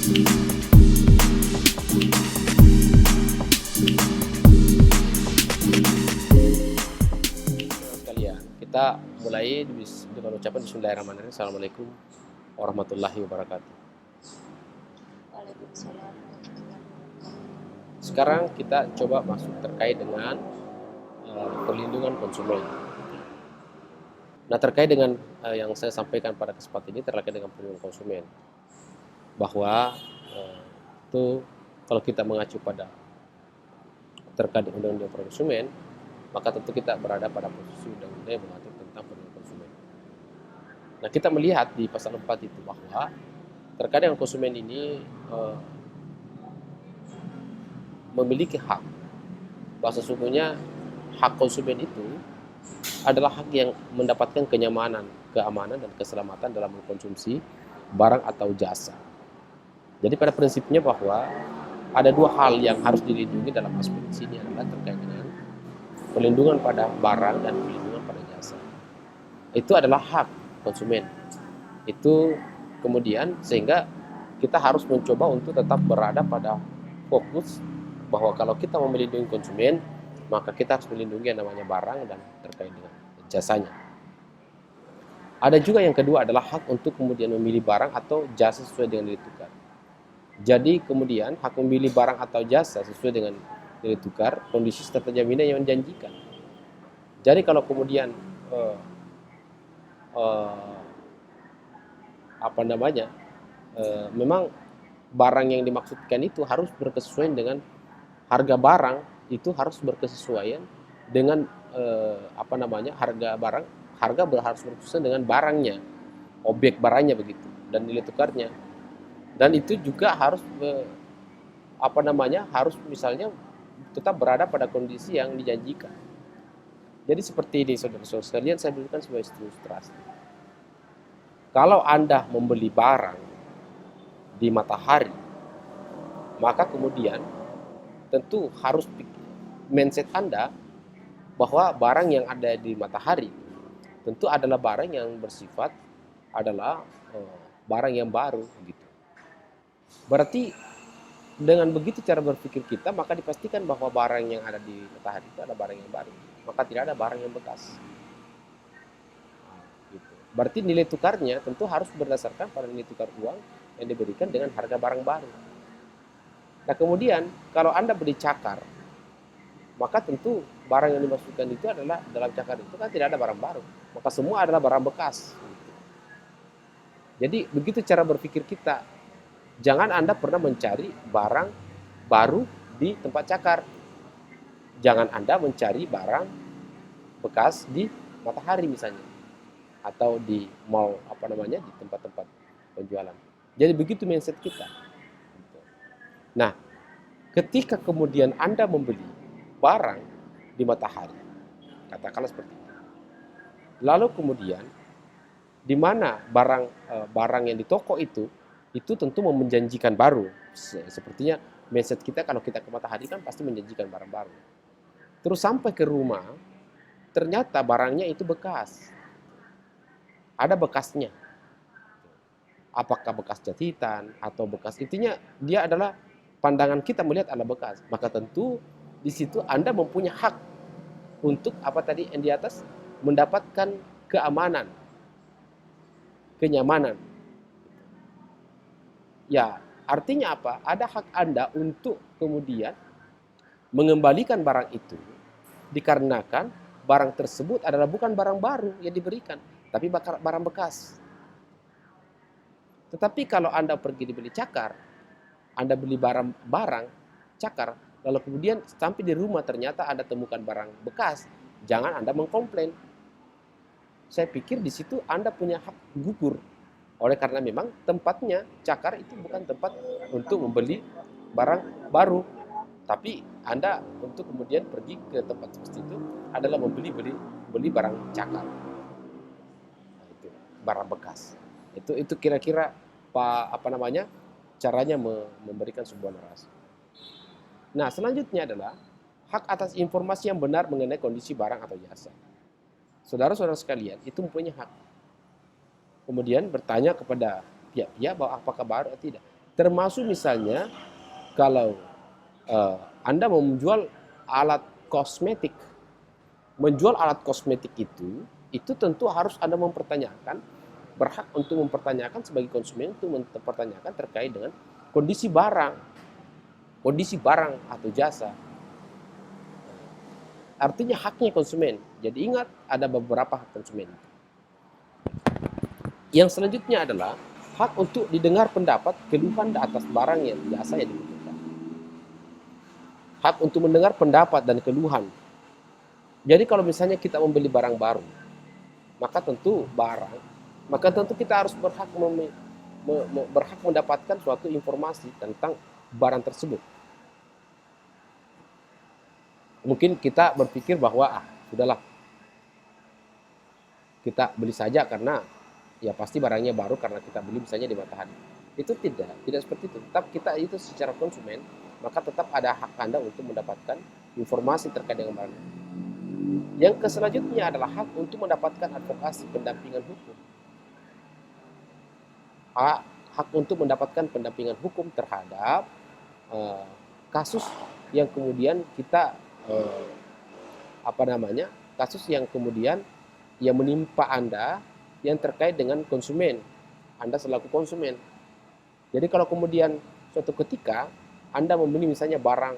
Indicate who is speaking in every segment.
Speaker 1: Sekalian, kita mulai dengan ucapan Bismillahirrahmanirrahim. Assalamualaikum warahmatullahi wabarakatuh.
Speaker 2: Waalaikumsalam.
Speaker 1: Sekarang kita coba masuk terkait dengan perlindungan konsumen. Nah, terkait dengan yang saya sampaikan pada kesempatan ini terkait dengan perlindungan konsumen, bahwa itu kalau kita mengacu pada terkait dengan undang-undang konsumen, maka tentu kita berada pada posisi undang-undang yang mengatur tentang perlindungan konsumen. Nah, kita melihat di pasal 4 itu bahwa terkait dengan konsumen ini memiliki hak. Bahwa sesungguhnya hak konsumen itu adalah hak yang mendapatkan kenyamanan, keamanan, dan keselamatan dalam mengkonsumsi barang atau jasa. Jadi pada prinsipnya bahwa ada dua hal yang harus dilindungi dalam aspek sini adalah terkait dengan perlindungan pada barang dan perlindungan pada jasa. Itu adalah hak konsumen. Itu kemudian sehingga kita harus mencoba untuk tetap berada pada fokus bahwa kalau kita mau melindungi konsumen, maka kita harus melindungi yang namanya barang dan terkait dengan jasanya. Ada juga yang kedua adalah hak untuk kemudian memilih barang atau jasa sesuai dengan nilai tukar. Jadi kemudian hak memilih barang atau jasa sesuai dengan nilai tukar, kondisi serta jaminan yang menjanjikan. Jadi kalau kemudian memang barang yang dimaksudkan itu harus berkesesuaian dengan harga barang, itu harus berkesesuaian dengan harga harus berkesesuaian dengan barangnya, objek barangnya begitu, dan nilai tukarnya. Dan itu juga harus harus misalnya tetap berada pada kondisi yang dijanjikan. Jadi seperti ini saudara-saudara sekalian, saya berikan sebagai ilustrasi. Kalau Anda membeli barang di Matahari, maka kemudian tentu harus mindset Anda bahwa barang yang ada di Matahari tentu adalah barang yang bersifat adalah barang yang baru gitu. Berarti dengan begitu cara berpikir kita, maka dipastikan bahwa barang yang ada di Matahari itu adalah barang yang baru, maka tidak ada barang yang bekas gitu. Berarti nilai tukarnya tentu harus berdasarkan pada nilai tukar uang yang diberikan dengan harga barang baru. Nah kemudian kalau Anda beli cakar, maka tentu barang yang dimasukkan itu adalah dalam cakar itu kan tidak ada barang baru, maka semua adalah barang bekas gitu. Jadi begitu cara berpikir kita. Jangan Anda pernah mencari barang baru di tempat cakar. Jangan Anda mencari barang bekas di Matahari misalnya, atau di mall di tempat-tempat penjualan. Jadi begitu mindset kita. Nah, ketika kemudian Anda membeli barang di Matahari, katakanlah seperti itu. Lalu kemudian di mana barang yang di toko itu tentu menjanjikan baru. Sepertinya mindset kita kalau kita ke Matahari kan pasti menjanjikan barang baru. Terus sampai ke rumah, ternyata barangnya itu bekas. Ada bekasnya. Apakah bekas jahitan atau bekas, intinya dia adalah pandangan kita melihat adalah bekas. Maka tentu di situ Anda mempunyai hak untuk yang di atas mendapatkan keamanan, kenyamanan. Ya, artinya apa? Ada hak Anda untuk kemudian mengembalikan barang itu dikarenakan barang tersebut adalah bukan barang baru yang diberikan, tapi barang bekas. Tetapi kalau Anda pergi dibeli cakar, Anda beli barang cakar, lalu kemudian sampai di rumah ternyata Anda temukan barang bekas, jangan Anda mengkomplain. Saya pikir di situ Anda punya hak gugur. Oleh karena memang tempatnya cakar itu bukan tempat untuk membeli barang baru, tapi Anda untuk kemudian pergi ke tempat seperti itu adalah beli barang cakar. Nah, itu barang bekas. Itu kira-kira caranya memberikan sebuah narasi. Nah, selanjutnya adalah hak atas informasi yang benar mengenai kondisi barang atau jasa. Saudara-saudara sekalian, itu mempunyai hak. Kemudian bertanya kepada pihak-pihak bahwa apakah baru atau tidak. Termasuk misalnya kalau Anda mau menjual alat kosmetik. Menjual alat kosmetik itu tentu harus Anda mempertanyakan, berhak untuk mempertanyakan sebagai konsumen, untuk mempertanyakan terkait dengan kondisi barang atau jasa. Artinya haknya konsumen. Jadi ingat, ada beberapa hak konsumen. Yang selanjutnya adalah hak untuk didengar pendapat keluhan atas barang yang jasa yang dibutuhkan. Hak untuk mendengar pendapat dan keluhan. Jadi kalau misalnya kita membeli barang baru, maka tentu kita harus berhak mendapatkan suatu informasi tentang barang tersebut. Mungkin kita berpikir bahwa sudahlah, kita beli saja karena ya pasti barangnya baru karena kita beli misalnya di Matahari. Itu tidak seperti itu. Tetap kita itu secara konsumen, maka tetap ada hak Anda untuk mendapatkan informasi terkait dengan barang. Yang selanjutnya adalah hak untuk mendapatkan advokasi pendampingan hukum. Hak untuk mendapatkan pendampingan hukum terhadap kasus yang kemudian kita kasus yang kemudian yang menimpa Anda yang terkait dengan konsumen, Anda selaku konsumen. Jadi kalau kemudian suatu ketika Anda membeli misalnya barang,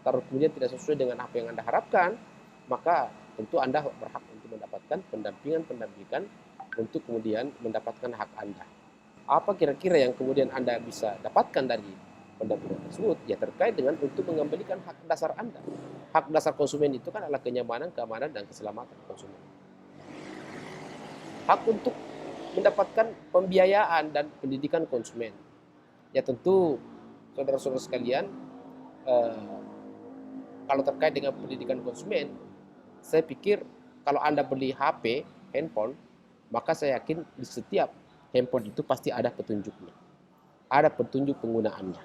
Speaker 1: taruh kemudian tidak sesuai dengan apa yang Anda harapkan, maka tentu Anda berhak untuk mendapatkan pendampingan untuk kemudian mendapatkan hak Anda. Apa kira-kira yang kemudian Anda bisa dapatkan dari pendampingan tersebut? Ya terkait dengan untuk mengembalikan hak dasar Anda. Hak dasar konsumen itu kan adalah kenyamanan, keamanan, dan keselamatan konsumen. Hak untuk mendapatkan pembiayaan dan pendidikan konsumen. Ya tentu saudara-saudara sekalian, kalau terkait dengan pendidikan konsumen, saya pikir kalau Anda beli HP, handphone, maka saya yakin di setiap handphone itu pasti ada petunjuknya. Ada petunjuk penggunaannya.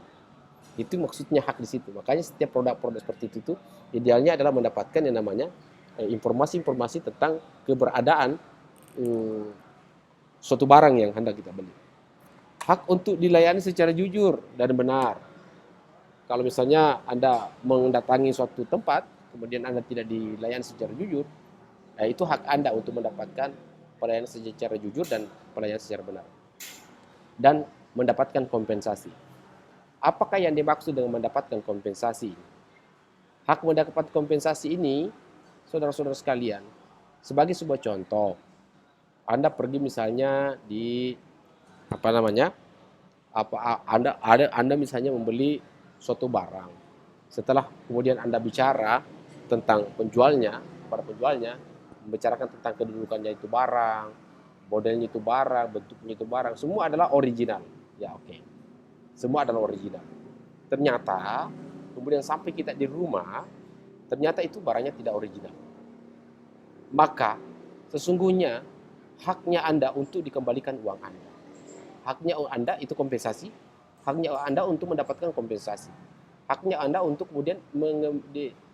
Speaker 1: Itu maksudnya hak di situ. Makanya setiap produk-produk seperti itu idealnya adalah mendapatkan yang namanya informasi-informasi tentang keberadaan suatu barang yang hendak kita beli. Hak untuk dilayani secara jujur dan benar. Kalau misalnya Anda mendatangi suatu tempat, kemudian Anda tidak dilayani secara jujur, itu hak Anda untuk mendapatkan pelayanan secara jujur dan pelayanan secara benar. Dan mendapatkan kompensasi. Apakah yang dimaksud dengan mendapatkan kompensasi? Hak mendapat kompensasi ini, saudara-saudara sekalian, sebagai sebuah contoh, Anda pergi misalnya di Anda misalnya membeli suatu barang. Setelah kemudian Anda bicara tentang para penjualnya, membicarakan tentang kedudukannya itu barang, modelnya itu barang, bentuknya itu barang, semua adalah original. Ya oke. Semua adalah original. Ternyata kemudian sampai kita di rumah, ternyata itu barangnya tidak original. Maka sesungguhnya haknya Anda untuk dikembalikan uang Anda. Haknya Anda itu kompensasi. Haknya Anda untuk mendapatkan kompensasi. Haknya Anda untuk kemudian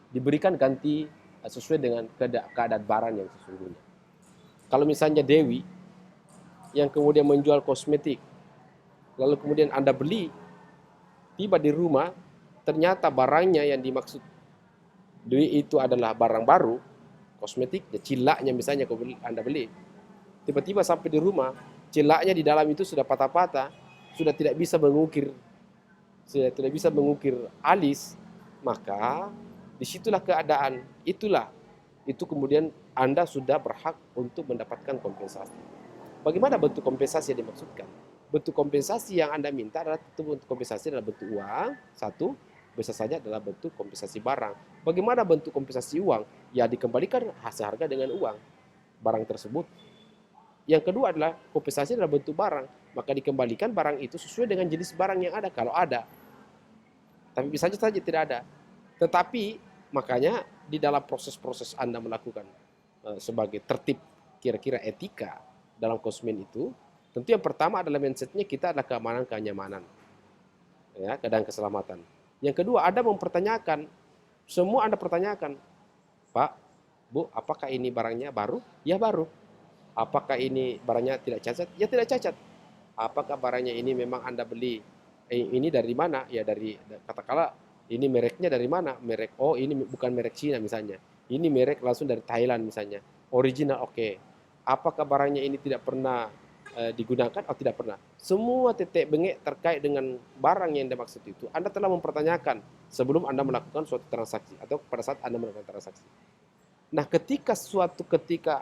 Speaker 1: diberikan ganti sesuai dengan keadaan barang yang sesungguhnya. Kalau misalnya Dewi yang kemudian menjual kosmetik, lalu kemudian Anda beli, tiba di rumah, ternyata barangnya yang dimaksud Dewi itu adalah barang baru, kosmetik, ya cilaknya misalnya Anda beli. Tiba-tiba sampai di rumah, cilaknya di dalam itu sudah patah-patah, sudah tidak bisa mengukir alis, maka disitulah keadaan, itu kemudian Anda sudah berhak untuk mendapatkan kompensasi. Bagaimana bentuk kompensasi yang dimaksudkan? Bentuk kompensasi yang Anda minta adalah bentuk kompensasi adalah bentuk uang, satu, bisa saja adalah bentuk kompensasi barang. Bagaimana bentuk kompensasi uang? Ya dikembalikan seharga dengan uang barang tersebut. Yang kedua adalah kompensasi adalah bentuk barang, maka dikembalikan barang itu sesuai dengan jenis barang yang ada kalau ada. Tapi bisa saja tidak ada. Tetapi makanya di dalam proses-proses Anda melakukan sebagai tertib kira-kira etika dalam konsumen itu, tentu yang pertama adalah mindsetnya kita adalah keamanan, kenyamanan, ya, dan keselamatan. Yang kedua, Anda mempertanyakan, semua Anda pertanyakan, Pak, Bu, apakah ini barangnya baru? Ya baru. Apakah ini barangnya tidak cacat? Ya tidak cacat. Apakah barangnya ini memang Anda beli ini dari mana? Ya dari, katakanlah ini mereknya dari mana? Merek, oh ini bukan merek Cina misalnya. Ini merek langsung dari Thailand misalnya. Original, oke. Apakah barangnya ini tidak pernah digunakan? Oh tidak pernah. Semua titik bengek terkait dengan barang yang dimaksud itu, Anda telah mempertanyakan sebelum Anda melakukan suatu transaksi atau pada saat Anda melakukan transaksi. Nah, ketika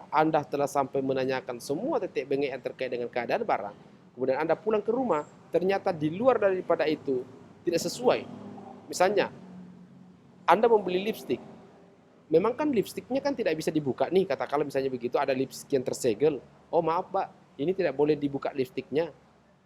Speaker 1: Anda telah sampai menanyakan semua titik bengek yang terkait dengan keadaan barang, kemudian Anda pulang ke rumah, ternyata di luar daripada itu tidak sesuai. Misalnya, Anda membeli lipstik. Memang kan lipstiknya kan tidak bisa dibuka nih, katakanlah misalnya begitu, ada lipstik yang tersegel. Oh maaf Pak, ini tidak boleh dibuka lipstiknya.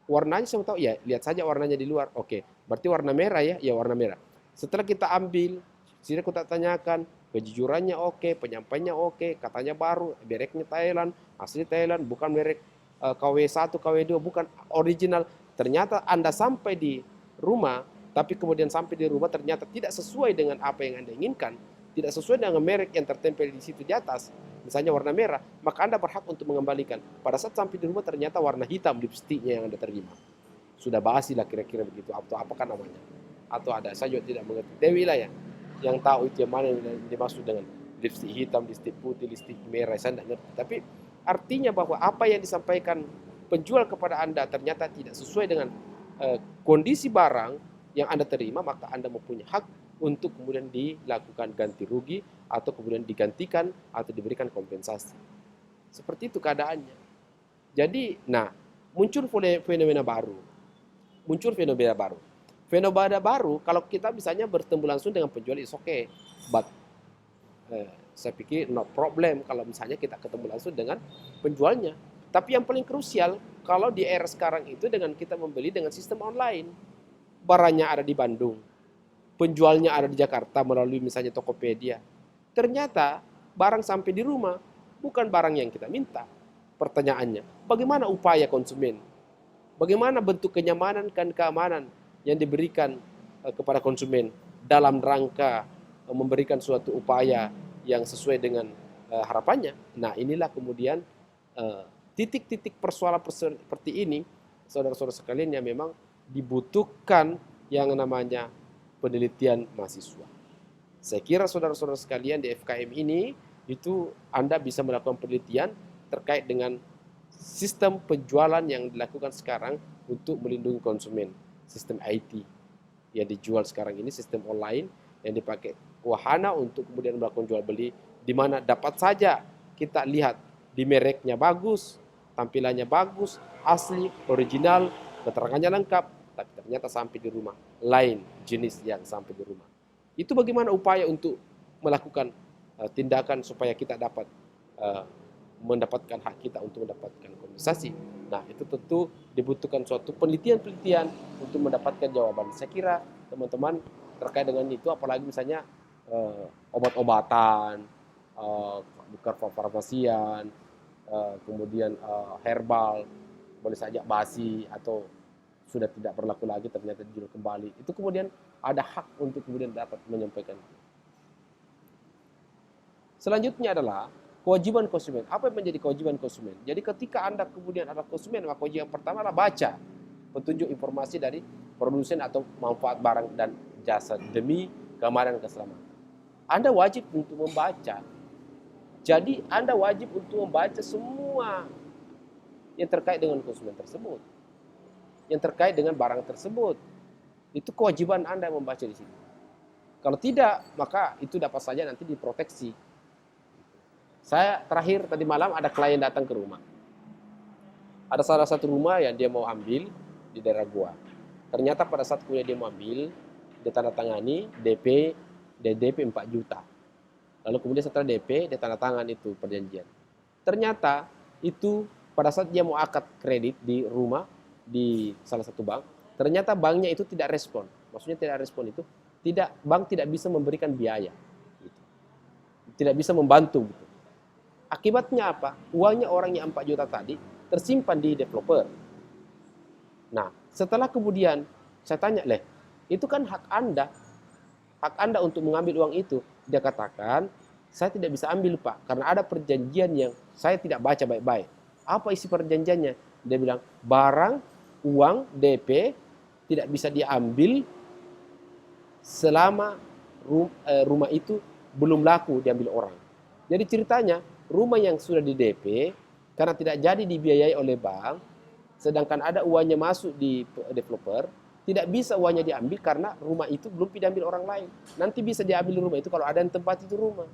Speaker 1: Warnanya saya tahu, ya lihat saja warnanya di luar. Oke, berarti warna merah ya, ya warna merah. Setelah kita ambil, sini aku tak tanyakan, kejujurannya oke, penyampaiannya oke, katanya baru, mereknya Thailand, asli Thailand, bukan merek KW1, KW2, bukan original. Ternyata Anda sampai di rumah, tapi kemudian sampai di rumah ternyata tidak sesuai dengan apa yang Anda inginkan, tidak sesuai dengan merek yang tertempel di situ di atas, misalnya warna merah, maka Anda berhak untuk mengembalikan. Pada saat sampai di rumah ternyata warna hitam lipstiknya yang Anda terima. Sudah basi lah kira-kira begitu, atau apakah namanya. Atau ada, saya juga tidak mengerti. Dewi lah ya, yang tahu itu yang mana yang dimaksud dengan lipstik hitam, lipstik putih, lipstik merah, saya tidak ngerti. Tapi artinya bahwa apa yang disampaikan penjual kepada Anda ternyata tidak sesuai dengan kondisi barang yang Anda terima, maka Anda mempunyai hak untuk kemudian dilakukan ganti rugi atau kemudian digantikan atau diberikan kompensasi. Seperti itu keadaannya. Jadi, nah, muncul fenomena baru. Muncul fenomena baru. Fenomena baru kalau kita misalnya bertemu langsung dengan penjual is okay, but saya pikir no problem kalau misalnya kita ketemu langsung dengan penjualnya. Tapi yang paling krusial kalau di era sekarang itu dengan kita membeli dengan sistem online. Barangnya ada di Bandung, penjualnya ada di Jakarta melalui misalnya Tokopedia. Ternyata barang sampai di rumah bukan barang yang kita minta. Pertanyaannya, bagaimana upaya konsumen? Bagaimana bentuk kenyamanan dan keamanan yang diberikan kepada konsumen dalam rangka memberikan suatu upaya yang sesuai dengan harapannya? Nah, inilah kemudian titik-titik persoalan seperti ini, saudara-saudara sekalian, yang memang dibutuhkan yang namanya penelitian mahasiswa. Saya kira saudara-saudara sekalian di FKM ini itu Anda bisa melakukan penelitian terkait dengan sistem penjualan yang dilakukan sekarang untuk melindungi konsumen. Sistem IT yang dijual sekarang ini sistem online yang dipakai wahana untuk kemudian melakukan jual beli, di mana dapat saja kita lihat di mereknya bagus, tampilannya bagus, asli, original, keterangannya lengkap, tapi ternyata sampai di rumah lain jenis yang sampai di rumah. Itu bagaimana upaya untuk melakukan tindakan supaya kita dapat mendapatkan hak kita untuk mendapatkan kompensasi. Nah, itu tentu dibutuhkan suatu penelitian-penelitian untuk mendapatkan jawaban. Saya kira teman-teman terkait dengan itu, apalagi misalnya obat-obatan, bukan farmasian, kemudian herbal, boleh saja basi atau sudah tidak berlaku lagi ternyata dijual kembali. Itu kemudian ada hak untuk kemudian dapat menyampaikan. Selanjutnya adalah kewajiban konsumen. Apa yang menjadi kewajiban konsumen? Jadi ketika Anda kemudian adalah konsumen, maka kewajiban pertama adalah baca petunjuk informasi dari produsen atau manfaat barang dan jasa demi keamanan dan keselamatan. Anda wajib untuk membaca. Jadi Anda wajib untuk membaca semua yang terkait dengan konsumen tersebut, yang terkait dengan barang tersebut. Itu kewajiban Anda membaca di situ. Kalau tidak, maka itu dapat saja nanti diproteksi. Saya terakhir tadi malam ada klien datang ke rumah. Ada salah satu rumah yang dia mau ambil di daerah gua. Ternyata pada saat kuliah dia mau ambil, dia tanda tangani DP 4 juta. Lalu kemudian setelah DP, dia tanda tangan itu perjanjian. Ternyata itu pada saat dia mau akad kredit di rumah, di salah satu bank, ternyata banknya itu tidak respon. Maksudnya tidak respon itu, bank tidak bisa memberikan biaya. Gitu. Tidak bisa membantu. Gitu. Akibatnya apa? Uangnya orang yang 4 juta tadi tersimpan di developer. Nah, setelah kemudian saya tanya, itu kan hak Anda untuk mengambil uang itu. Dia katakan, saya tidak bisa ambil Pak, karena ada perjanjian yang saya tidak baca baik-baik. Apa isi perjanjiannya? Dia bilang, barang, uang, DP, tidak bisa diambil selama rumah itu belum laku diambil orang. Jadi ceritanya rumah yang sudah di DP karena tidak jadi dibiayai oleh bank, sedangkan ada uangnya masuk di developer, tidak bisa uangnya diambil karena rumah itu belum diambil orang lain. Nanti bisa diambil rumah itu kalau ada yang tempat itu rumah.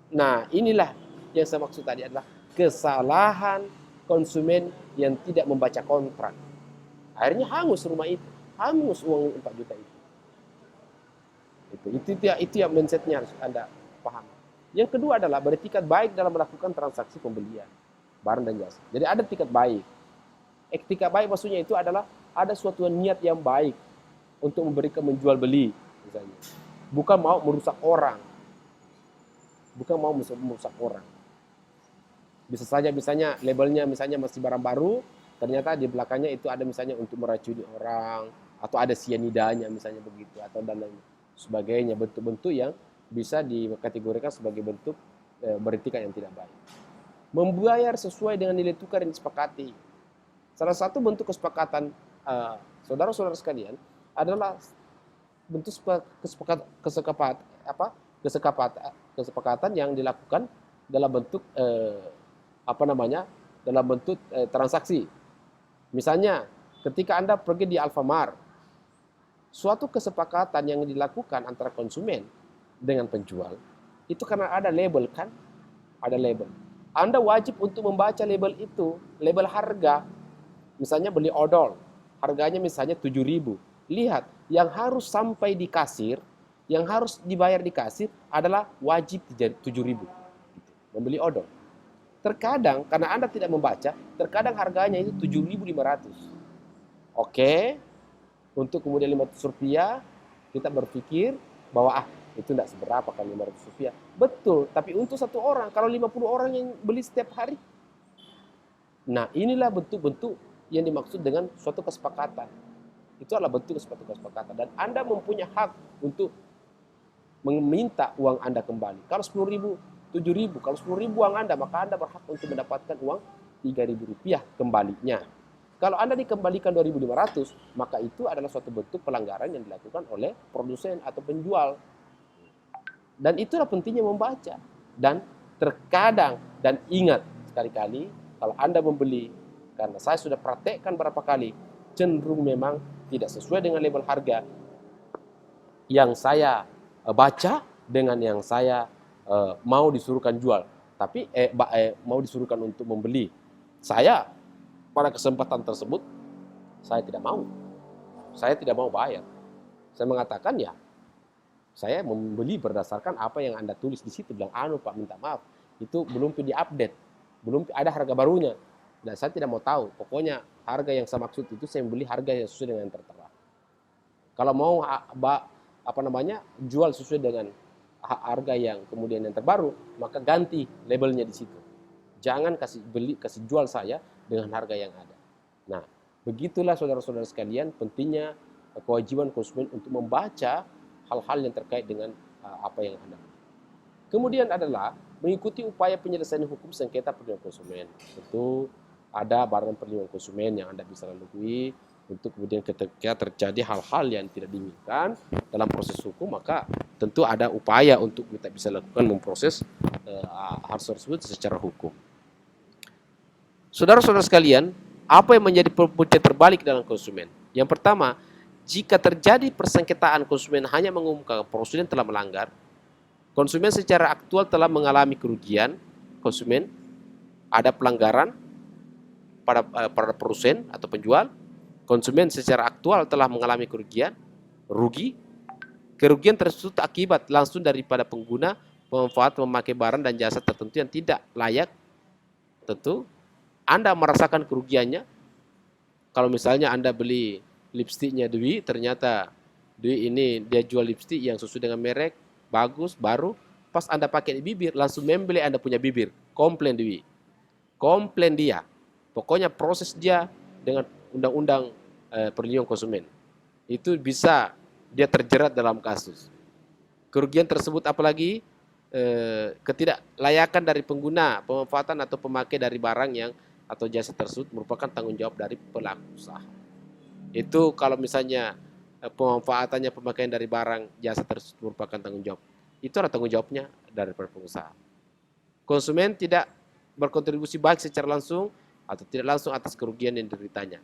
Speaker 1: Nah, inilah yang saya maksud tadi adalah kesalahan konsumen yang tidak membaca kontrak. Akhirnya hangus rumah itu, hangus uang 4 juta itu. Itu yang mindsetnya harus Anda pahami. Yang kedua adalah beretikat baik dalam melakukan transaksi pembelian barang dan jasa. Jadi ada etikat baik. Etika baik maksudnya itu adalah ada suatu niat yang baik untuk memberikan menjual beli misalnya. Bukan mau merusak orang. Bukan mau merusak orang. Bisa saja misalnya labelnya misalnya masih barang baru, ternyata di belakangnya itu ada misalnya untuk meracuni orang atau ada sianidanya misalnya begitu atau dan lain sebagainya, bentuk-bentuk yang bisa dikategorikan sebagai bentuk beretika yang tidak baik. Membayar sesuai dengan nilai tukar yang disepakati. Salah satu bentuk kesepakatan saudara-saudara sekalian adalah bentuk kesepakatan yang dilakukan dalam bentuk dalam bentuk transaksi. Misalnya, ketika Anda pergi di Alfamart, suatu kesepakatan yang dilakukan antara konsumen dengan penjual, itu karena ada label kan? Ada label. Anda wajib untuk membaca label itu, label harga. Misalnya beli odol, harganya misalnya 7.000. Lihat, yang harus sampai di kasir, yang harus dibayar di kasir adalah wajib 7.000. Membeli odol. Terkadang karena Anda tidak membaca, terkadang harganya itu 7.500. Oke, untuk kemudian 500 rupiah kita berpikir bahwa itu tidak seberapa kan 500 rupiah. Betul, tapi untuk satu orang, kalau 50 orang yang beli setiap hari. Nah, inilah bentuk-bentuk yang dimaksud dengan suatu kesepakatan. Itu adalah bentuk suatu kesepakatan. Dan Anda mempunyai hak untuk meminta uang Anda kembali. Kalau 10.000, 7.000, kalau 10.000 uang Anda, maka Anda berhak untuk mendapatkan uang 3.000 rupiah kembalinya. Kalau Anda dikembalikan 2.500, maka itu adalah suatu bentuk pelanggaran yang dilakukan oleh produsen atau penjual. Dan itulah pentingnya membaca. Dan terkadang, dan ingat sekali-kali, kalau Anda membeli, karena saya sudah praktekkan berapa kali, cenderung memang tidak sesuai dengan label harga yang saya baca dengan yang saya mau disuruhkan jual, tapi mau disuruhkan untuk membeli. Saya pada kesempatan tersebut saya tidak mau bayar. Saya mengatakan ya, saya membeli berdasarkan apa yang Anda tulis di situ. Bilang Pak minta maaf, itu belum diupdate, belum ada harga barunya, dan saya tidak mau tahu. Pokoknya harga yang saya maksud itu saya membeli harga yang sesuai dengan yang tertera. Kalau mau jual sesuai dengan harga yang kemudian yang terbaru, maka ganti labelnya di situ. Jangan kasih jual saya dengan harga yang ada. Nah, begitulah saudara-saudara sekalian pentingnya kewajiban konsumen untuk membaca hal-hal yang terkait dengan apa yang Anda. Kemudian adalah mengikuti upaya penyelesaian hukum sengketa perlindungan konsumen. Tentu ada barang perlindungan konsumen yang Anda bisa lalui untuk kemudian ketika terjadi hal-hal yang tidak diinginkan dalam proses hukum, maka tentu ada upaya untuk kita bisa lakukan memproses hal tersebut secara hukum. Saudara-saudara sekalian, apa yang menjadi punca terbalik dalam konsumen? Yang pertama, jika terjadi persengketaan konsumen hanya mengumumkan produsen telah melanggar, konsumen secara aktual telah mengalami kerugian, konsumen ada pelanggaran pada produsen atau penjual, konsumen secara aktual telah mengalami kerugian, kerugian tersebut akibat langsung daripada pengguna pemanfaat memakai barang dan jasa tertentu yang tidak layak. Tentu Anda merasakan kerugiannya. Kalau misalnya Anda beli lipstiknya Dwi, ternyata Dwi ini dia jual lipstik yang sesuai dengan merek, bagus, baru, pas Anda pakai di bibir, langsung membeli Anda punya bibir, komplain Dwi, komplain dia. Pokoknya proses dia dengan undang-undang perlindungan konsumen itu bisa dia terjerat dalam kasus. Kerugian tersebut apalagi ketidaklayakan dari pengguna, pemanfaatan atau pemakai dari barang yang atau jasa tersebut merupakan tanggung jawab dari pelaku usaha. Itu kalau misalnya pemanfaatannya pemakaian dari barang jasa tersebut merupakan tanggung jawab. Itu adalah tanggung jawabnya dari pengusaha. Konsumen tidak berkontribusi baik secara langsung atau tidak langsung atas kerugian yang dideritanya.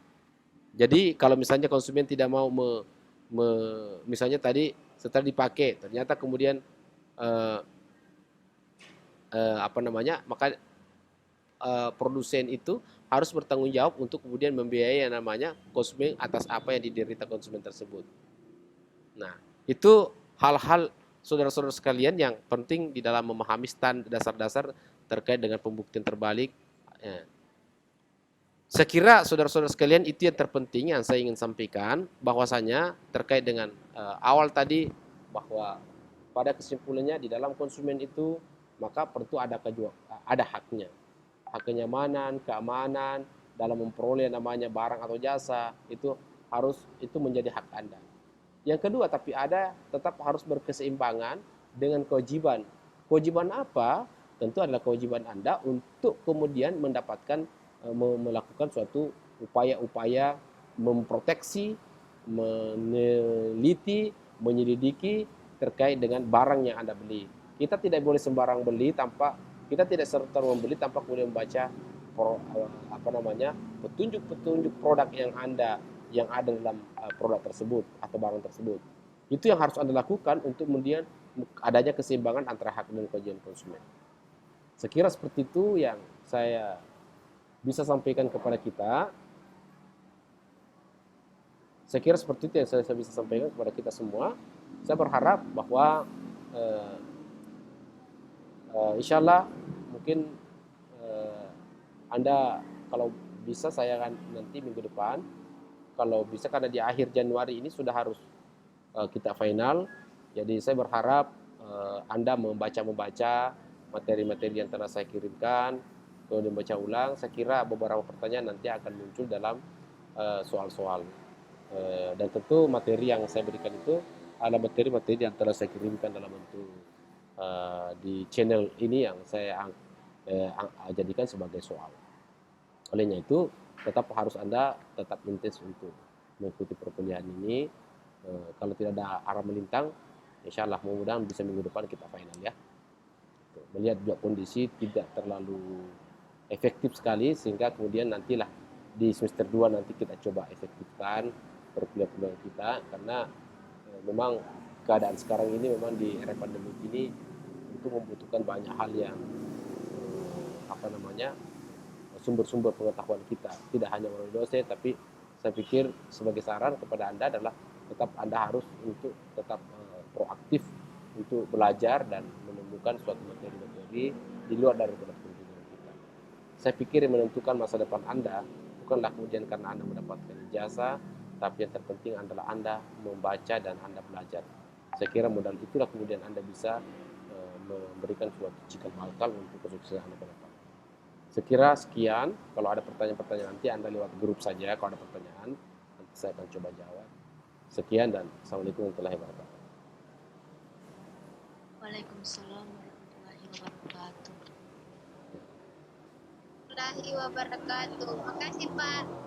Speaker 1: Jadi kalau misalnya konsumen tidak mau misalnya tadi setelah dipakai ternyata kemudian eh, apa namanya, maka produsen itu harus bertanggung jawab untuk kemudian membiayai yang namanya konsumen atas apa yang diderita konsumen tersebut. Nah, itu hal-hal saudara-saudara sekalian yang penting di dalam memahami dasar-dasar terkait dengan pembuktian terbalik. Ya. Saya kira saudara-saudara sekalian itu yang terpenting yang saya ingin sampaikan, bahwasanya terkait dengan awal tadi, bahwa pada kesimpulannya di dalam konsumen itu maka perlu ada haknya. Hak kenyamanan, keamanan dalam memperoleh namanya barang atau jasa itu menjadi hak Anda. Yang kedua, tapi tetap harus berkeseimbangan dengan kewajiban. Kewajiban apa? Tentu adalah kewajiban Anda untuk kemudian melakukan suatu upaya-upaya memproteksi, meneliti, menyelidiki terkait dengan barang yang Anda beli. Kita tidak boleh sembarang beli kita tidak serta membeli tanpa kemudian membaca petunjuk-petunjuk produk yang ada dalam produk tersebut atau barang tersebut. Itu yang harus Anda lakukan untuk kemudian adanya keseimbangan antara hak dan kewajiban konsumen. Sekira seperti itu yang saya bisa sampaikan kepada kita. Saya kira seperti itu yang saya bisa sampaikan kepada kita semua. Saya berharap bahwa insya Allah mungkin Anda kalau bisa, saya akan nanti minggu depan, kalau bisa, karena di akhir Januari ini sudah harus kita final. Jadi saya berharap Anda membaca materi-materi yang telah saya kirimkan, kemudian membaca ulang. Saya kira beberapa pertanyaan nanti akan muncul dalam soal-soal. Dan tentu materi yang saya berikan itu adalah materi-materi yang telah saya kirimkan dalam bentuk di channel ini yang saya jadikan sebagai soal. Olehnya itu tetap harus Anda tetap intens untuk mengikuti perkuliahan ini. Kalau tidak ada arah melintang, insya Allah mudah-mudahan bisa minggu depan kita final ya. Melihat juga kondisi tidak terlalu efektif sekali, sehingga kemudian nantilah di semester 2 nanti kita coba efektifkan perkuliahan kita, karena memang keadaan sekarang ini memang di era pandemi ini itu membutuhkan banyak hal yang sumber-sumber pengetahuan kita, tidak hanya melalui dosen, tapi saya pikir sebagai saran kepada Anda adalah tetap Anda harus untuk tetap proaktif untuk belajar dan menemukan suatu materi-materi di luar dari pendidikan kita. Saya pikir yang menentukan masa depan Anda bukanlah kemudian karena Anda mendapatkan ijazah, tapi yang terpenting adalah Anda membaca dan Anda belajar. Saya kira modal itulah kemudian Anda bisa memberikan suatu cikal bakal untuk kesuksesan Anda ke depan. Sekira sekian. Kalau ada pertanyaan-pertanyaan nanti Anda lewat grup saja. Kalau ada pertanyaan nanti saya akan coba jawab. Sekian dan Assalamualaikum warahmatullahi wabarakatuh.
Speaker 2: Waalaikumsalam warahmatullahi wabarakatuh. Makasih Pak.